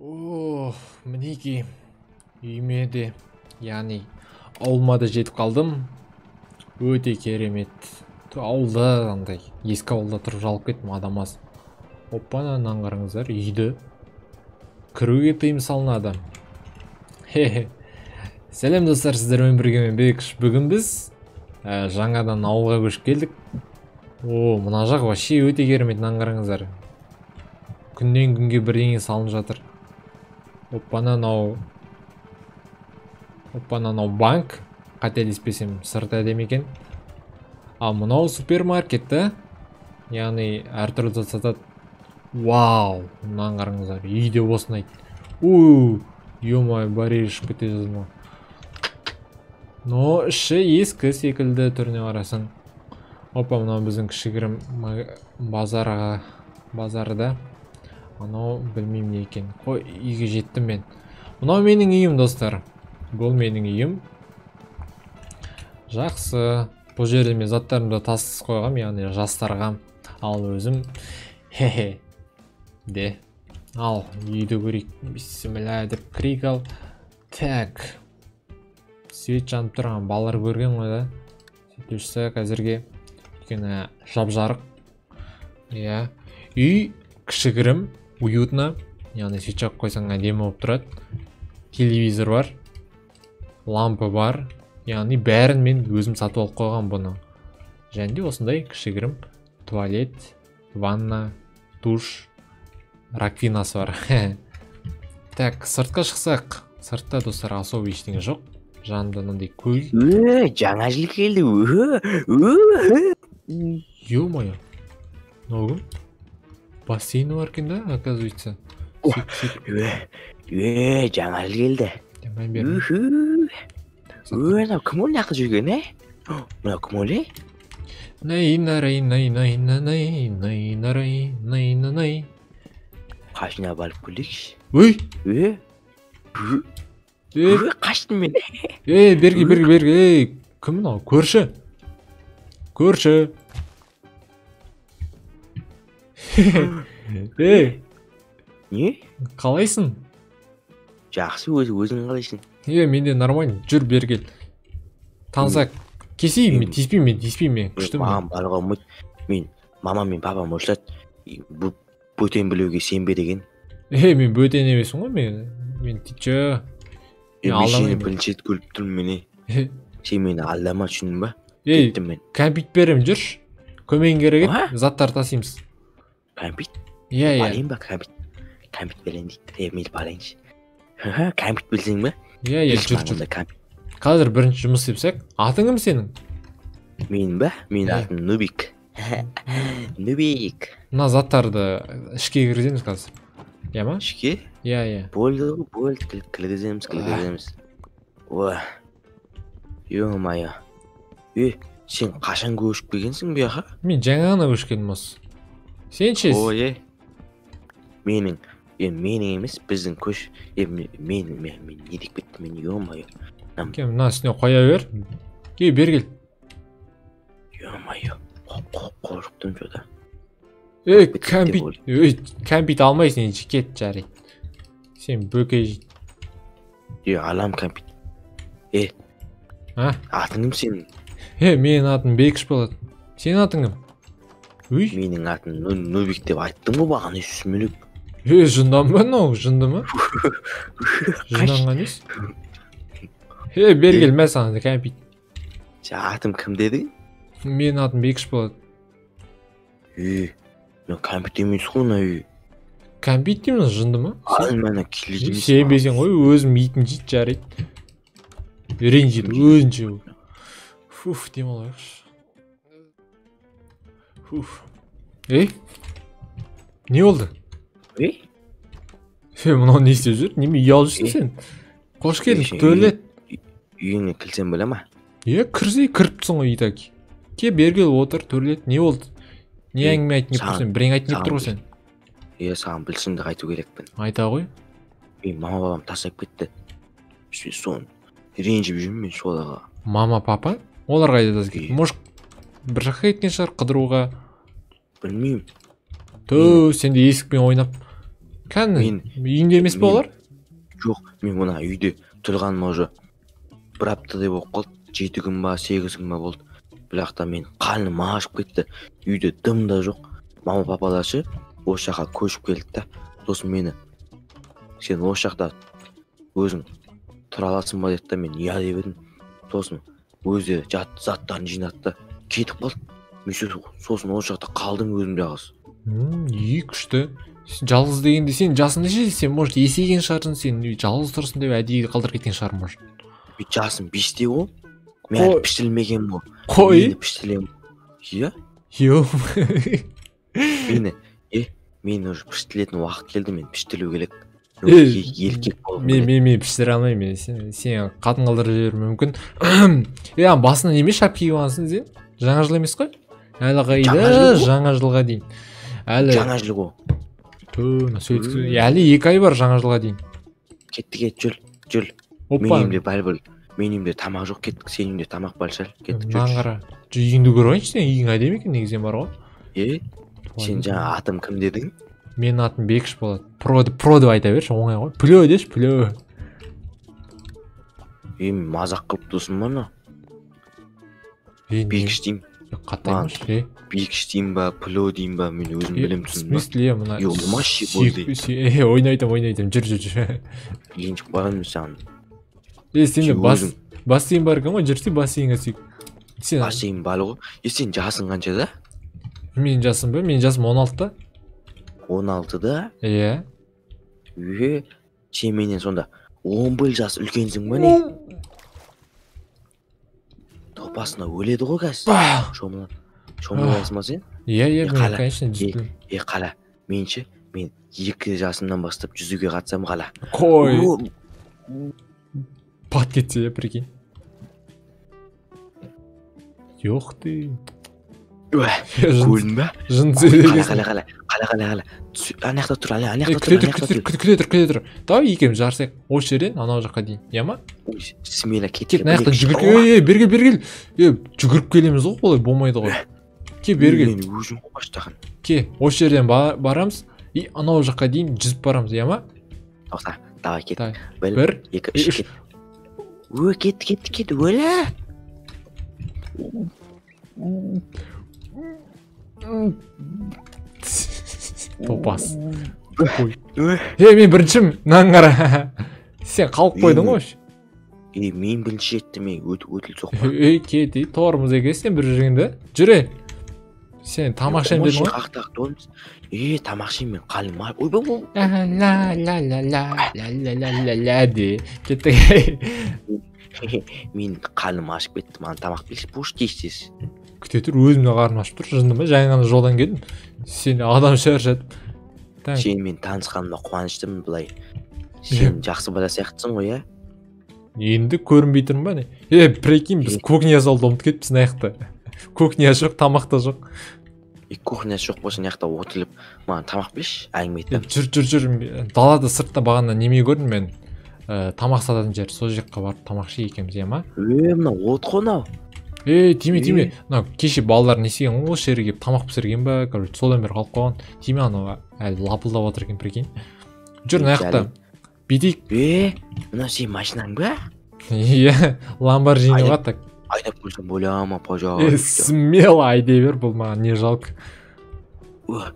Мінекей үйіме де, яғни ауылыма да жетіп қалдым. Өте керемет. Ауылда андай ескі ауылда тұрып жалып кеттім, адам аз. Оппана, аңғарыңыздар, үйді кіруге тыйым салынады. Сәлем достар, сіздермен бірге мен Бекіш. Бүгін біз жаңадан ауылға көшіп келдік. Мына жақ вообще өте керемет, аңғарыңыздар. Күннен күнге бірдеңе салынып жатыр. Оппана, мынау банк, қателеспесем, сырты әдемі екен. Ал мынау супермаркет та, яғни әртүрлі зат сатады. Вау, мынаны қараңыздар, үйде осындай. Ё-май, барьер ішіп кетеді ма. Но іші ескі секілді, түріне қарасаң. Опа, мынау біздің кішігірім базарда. Анау білмеймін не екен. Қой, үйге жеттім мен. Мынау менің үйім, достар. Бұл менің үйім. Жақсы. Бұл жерде мен заттарымды тассыз қойғам, яғни жастарға. Ал өзім де. Ал үйді көрейік. Бисмилля деп кірейік ал. Так. Свет жанып тұрған балалар көрген ғой да. Сөйтушісі қазірге өйткені жап-жарық. Иә. Үй кішігірім, уютно. Яғни свет жағып қойсаң әдемі болып тұрады. Телевизор бар. Лампы бар. Яғни бәрін мен өзім сатып алып қойған бұны. Және де осындай кішігірім туалет, ванна, душ, раквинасы бар. Так, сыртқа шықсақ. Сыртта, достар, особо ештеңе жоқ. Жанында мынандай көл. Жаңа жыл келді. Ё-моё. Мынау кім? Бассейні бар екен да, оказывается. Жаңа жыл келді. Мән бермей. Мынау кім ол жаққа жүрген, Мынау кім ол, Най. Қашына барып көрейікші. Қаштым мен. Берге. Кім мынау? Көрші. Не? Қалайсың? Жақсы, өзің қалайсың? Менде нормально, жүр бергел. Танысақ. Кесейін, мен тиіспеймін. Маған баруға ұмыт. Мамам мен папам ұрсады. Бөтен білуге сенбе деген. Мен бөтен емесің ғой, мен тичі. Мен сені бірінші рет көріп тұрмын мені. Сен мені алдама, түсіндің ба? Кеттім мен. Кәмпит берем, жүрш. Көмейін керек ет, заттар тасимыз. Кәмпит? Иә. Барайын ба кәмпит? Кәмпит берейін дейді. Мен барайыншы. Кәмпит білсең ба? Иә, жүр. Қазір бірінші жұмыс істепсек, атың кім сенің? Мен ба? Мен атым Нубик. Мына заттарды ішке кіргіземіз қазір. Иә ма? Ішке? Иә. Болды. Кіргіземіз. Ё-майо. Сен қашан көшіп келгенсің бұяқа? Мен жаңа ғана көшіп келдім осы. Сен ше? Менің емес, біздің көш. Мен не деп кеттім, ё-майо. Мына үстіне қоя бер. Бергел. Ё-майо, қорықтым жода. Кәмпит алмайсың, кет жарайды. Сен бөкей. Алам кәмпит. Атың кім сенің? Менің атым Бекіш болады. Сенің атың кім? Менің атым Нубик деп айттым ғой бағана сүмелек. Жындан ба мынау? Жынды ма? Жынданған ес? Бергел, мен саған кәмпит. Атым кім дедің? Менің атым Бекіш болады. Кәмпит емес қой мына үй. Кәмпит деймін, жынды ма? Сенбесең ғой, өзім итін жейді жарайды. Ренжиді, өзінше. Демалайықшы. Не болды? Мынау не істеп жүр? Неме ұялып жүрсің сен? Қош келдің, туалет. Үйіңе кірсем бола ма? Кіріптісің ғой үйді. Бергел отыр, туалет. Не болды? Не әңгіме айтын еп тұрсың? Бірің айтын еп тұр ғой сен? Саған білсімді қайту керекпін. Айта ғой? Мама бабам тастап кетті. Соны ренжіп жүрмін мен соларға. Мама папа? Олар қайда тастап кетті? Может, бір жаққа кеткен шығар қыдыруға? Білмеймін. Сенде есікпен ойнап Кәні үйінде емес пе олар? Жоқ, мен мына үйде тұрғаныма уже бір аптадай болып қалды. 7 күн ба 8 күн ба болды. Бірақ та мен қарным ашып кетті. Үйде дым да жоқ. Мама папаларшы осы жаққа көшіп келді да. Сосын мені сен осы жақта өзің тұра аласың ба деді да, мен иә деп едім. Сосын өздері заттарын жинады да кетіп қалды. Мен сосын осы жақта қалдым өзім жалғыз. Үй күшті. Жалғыз дегенде сен жасың неше? Сен может есейген шығарсың, сен жалғыз тұрсың деп әдейі қалдырып кеткен шығар может. Мен жасым 5-те ғой. Мен әлі піштірілмеген ғой. Қой. Мені піштірілем. Иә? Йо. Мен уже піштірілетін уақыт келді, мен піштірілу керек. Еркек болу керек. Мен піштіре алмаймын. Сен қатын қалдырып жіберуім мүмкін. Басына неме шап киіп алғансың сен? Жаңа жыл емес қой? Әлі қайда жаңа жылға дейін. Жаңа жыл ғой. Әлі 2 ай бар жаңа жылға дейін. Кеттік, жүр. Менің үйімде тамақ жоқ, кеттік. Сенің үйіңде тамақ бар шығар. Кеттік, жүр. Маңғара. Үйіңді көрейінші, сен үйің әдемі екен, негізінен бар ғой. Сен жаңа атым кім дедің? Менің атым Бекіш болады. Про деп айта берші, оңай ғой. Плё деші, плё. Мазақ қылып тұрсың ба мына? Бекіш деймін. Қатаймыш, Бекіш деймін ба, плё деймін ба, мен өзім білем түсін ба? Смысле, мұна... Ёлмашы болды. Ойнайтым, жүр. Еншік барамын саған. Сенде бассейн бар екен ғой, жүрсе бассейнге сүйік. Бассейн бар ғой. Сен жасың қанша да? Мен жасым ба? Мен жасым 16-та. 16-да? Иә. Сен менен сонда 11 жас үлкенсің ба не? Топасына өледі ғой кәз. Шомыласың ба сен? Иә, мен конечно жүздім. Қала, мен 2 жасымнан бастап жүзуге қатсам қала. Қой. Пат кетсе, прикинь. Жоқ ты. Көрдің ба? Жын сөйлеген. Қала. Анаяқта тұр, Күте тұр. Давай екеуміз жарысайық. Осы жерден анау жаққа дейін. Я ма? Смело кеткен. Анаяқтан жүгіріп. Бергел. Жүгіріп келеміз ғой, олай болмайды ғой. Ке, бергел. Мен өзім қоштаған. Ке, осы жерден барамыз. И анау жаққа дейін жүзіп барамыз, я ма? Тоқта, давай кет. 1, 2, 3 кет. Кет, өлі. Топас. Мен біріншім, нан қара. Сен қалып қойдың ғой. Мен бірінші жетті, мен өтіл соқпа. Кет, торымыз еке, сен бір жүргенді. Жүре. Сен тамақшайым дедің ғой? Тамақшайым мен қалым бар. Ла де. Кеттік. Мен қалым ашып кетті, маған тамақ берші, бош дейсіз. Күте тұр, өзімді қарым ашып тұр, жындым ба? Жаңа ғана жолдан келдім. Сен адам шаршатып. Сен мен танысқанымда қуаныштымын былай. Сен жақсы бала сияқтысың ғой, иә? Енді көрінбей тұрмын ба не? Прикинь, біз кухня залда ұмытып кетіппіз аяқта. Кухня жоқ, тамақ та жоқ. Кухня жоқ болса аяқта отырып, маған тамақ берші, әңгіме етем. Жүр. Далада сыртта бағана неме көрдім мен. Тамақ сататын жер, сол жаққа барып тамақ жей екенбіз, иә ма? Мына от қой мынау. Тиме. Мына кеше балалар не істеген ғой, осы жерге келіп тамақ пісірген ба, короче, содан бері қалып қойған. Тиме анау әлі лапылдап отыр екен, прикинь. Жүр аяқта. Битейік. Мына сен машинаң ба? Иә, Lamborghini ғой так. Айдап көрсем ойлама, пожалуйста. Смело айдай бер, бұл маған не жалко. Мына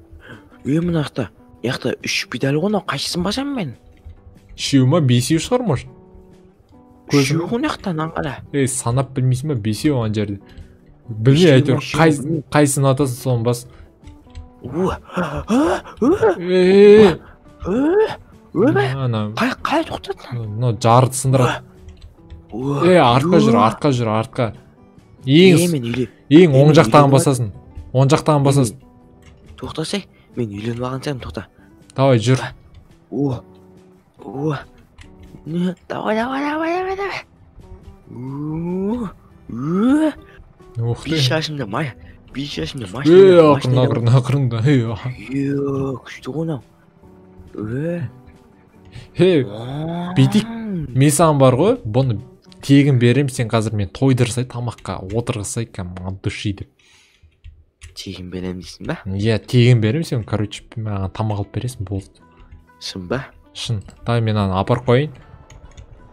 яқта 3 педаль ғой, қайсысын басам мен? 3 ма, 5 шығар, может? 3 ғой яқта, нанғара. Санап білмейсің ба, 5 оған жерде. Білмей әйтеуір, қайсысын атасың соны бас. Қай тоқтадың? Жарды сындырады. Артқа жүр. Ең оң жақтағын басасын. Тоқтасай, мен үйленіп алған сәйім, тоқта. Давай, жүр. Давай. 5 yaşımda Ақырында. Күшті ғой. Битик, мен саған бар ғой, бұны тегін берем, сен қазір мен тойдырсай тамаққа отырғысай от души деп. Тегін берем дейсің ба? Иә, тегін берем, сен, короче, маған тамақ алып бересің, болды. шын ба? Шын. Дай мен аны апарып қойын.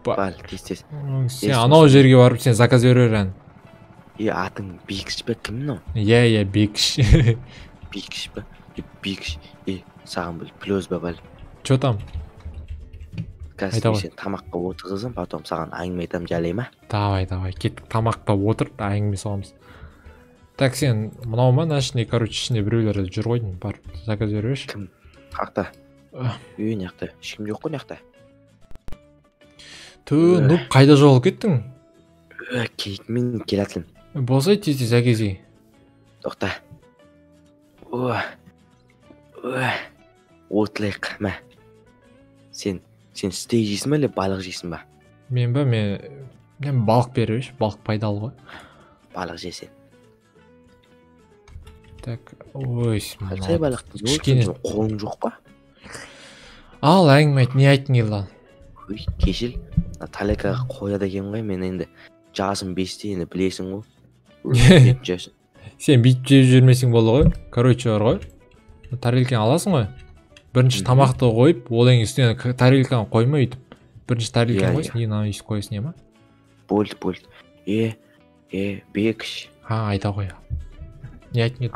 Бал, тез. Сен анау жерге барып сен заказ бере бер. Атың Бекіш па кім мынау? Иә, Бекіш. Бекіш па? Бекіш. Саған бұл плюс ба бал? Чё там? Қазір сен тамаққа отырғызым, потом саған әңгіме айтам, жалай ма? Давай, кеттік тамақта отыр, әңгіме соғамыз. Так, сен мынау ма, нәшіне, ішінде біреулер жүр ғой, бар, заказ беріп. Кім? Қақта? Неқта? Ешкім жоқ қой неқта? Нұп, қайда жоғыл кеттің? Мен келатылым. Болсай, тез әкези. Тоқта. Отлайық, мә. Сен стейк жейсің бе, әлі балық жейсің ба? Мен балық беріп, балық пайдалы ғой. Балық жесен. Так, ой, қандай балықты кішкене қолың жоқ па? Ал, әңгіме айт, не айттың елді? Кешіл, талекаға қояды екен ғой, мен енді жасым 5-те, енді білесің ғой. Сен бүйтіп жеп жүрмесең болды ғой. Короче бар ғой. Тарелканы аласың ғой. Бірінші тамақты қойып, одан кейін үстіне тарелканы қойма өйтіп. Бірінші тарелканы қойсын, кейін ана үйсіп қойсын, ема? Болды. Бекіш. Айта қой. Не айтың еді?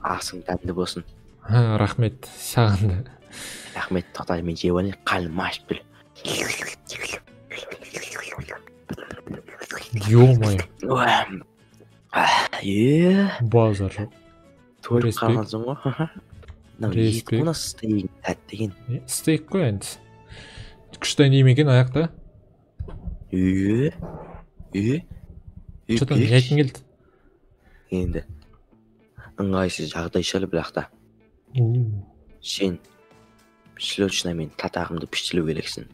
Асың дәмді болсын. Рахмет, саған да. Рахмет, тоқтай, мен жеп алайын, қалым ашып біл. Ё-моё. Базар жоқ. Тойып қалғансың ғой. Ет қона стейк тәттеген. Стейк қой енді. Күшті неме екен аяқта? Что-то не айтың келді? Енді ыңғайсыз жағдай шалы бірақта. Сен срочно мен татағымды піштілу керексің.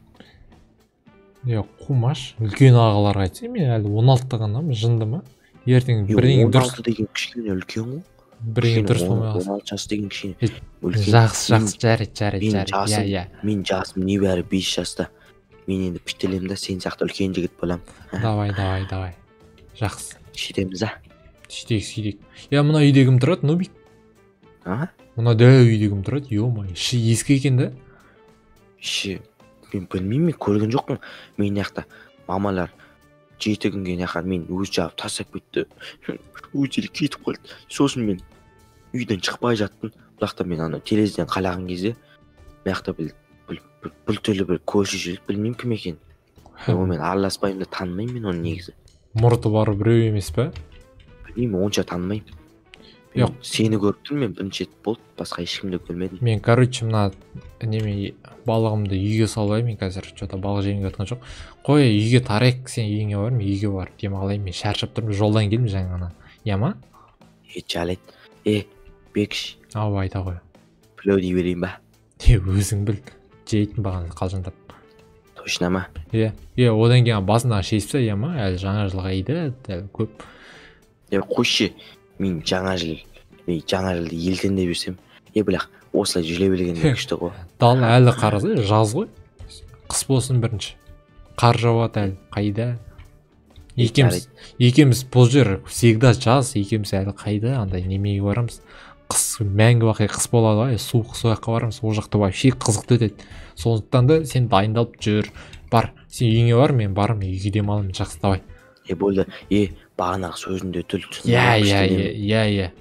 Қумаш, үлкен ағаларға айтсай, мен әлі 16-та ғанамын, жынды ма? Ертең бірдеңе дұрыс. 16 деген кішкене үлкен ғой. Бірдеңе дұрыс болмай қалсын. 16 жас деген кішкене. Жақсы, жарайды. Мен жасым небәрі 5 жаста. Мен енді піштелем да, сен сияқты үлкен жігіт болам. Давай. Жақсы. Шетеміз, а? Шетейік. Мына үйде кім тұрады, Нубик? Мына дәу үйде кім тұрады? Ё-май, іші ескі екен да? Іші, мен білмеймін, мен көрген жоқпын. Мен яқта мамалар 7 күнге мен өз жауып тастап кетті. Өздері кетіп қалды. Сосын мен үйден шықпай жаттым. Бұлақта мен ана терезеден қалаған кезде маяқта бір түрлі бір көрші жүріп, білмеймін кім екен. Мен араласпаймын да танымаймын мен оны негізі. Мұрты бары біреу емес па? Білмеймін, онша танымаймын. Сені көріп тұрмын, мен бірінші болды, басқа ешкімді көрмедім. Мен, короче, мына балығымды үйге салайын, мен қазір что-то балық жегенге жатқан жоқ. Қой, үйге тарайық, сен үйіңе бар, мен үйге барып демалайын, мен шаршап тұрмын, жолдан келдім жаңа. Яма? Жалайды. Бекіш. Айта қой. Пілеу дей берейін ба? Өзің біл, жейтін баған қалжыңдап. Точно ма? Одан кейін басындағы шешіпсе, яма, әлі жаңа жылға еді, әлі көп. Қойшы, мен жаңа жылды елден деп жүрсем, бірақ осылай жүре білгенде күшті ғой. Дал әлі қарасай, жаз ғой. Қыс болсын бірінші. Қар жауады әлі, қайда? Екеміз бұл жер всегда жаз, екеміз әлі қайда, андай немеге барамыз. Қыс, мәңгі бақи қыс болады ғой, суық сояққа барамыз, ол жақта вообще қызықты өтеді. Сондықтан да сен дайындалып жүр. Бар, сен үйіңе бар, мен барым, үйге демалым, жақсы, давай. Болды, бағанағы сөзінде түл түсін.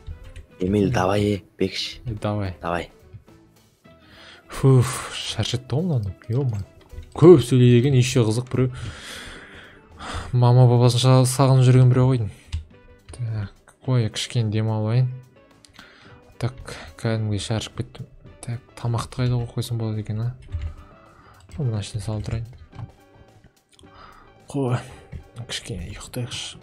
Емел, давай, Бекіш. Давай. Шаршатты ғой мынаны, ё-ма. Көп сөйлейді екен, еще қызық біреу. Мама бабасын сағынып жүрген біреу қойдың. Так, қой, кішкене демалайын. Так, кәдімгі шаршып кеттім. Так, тамақты қайда қойсам болады екен, а? Мына ішіне салып тұрайын. Қой, кішкене ұйықтайықшы.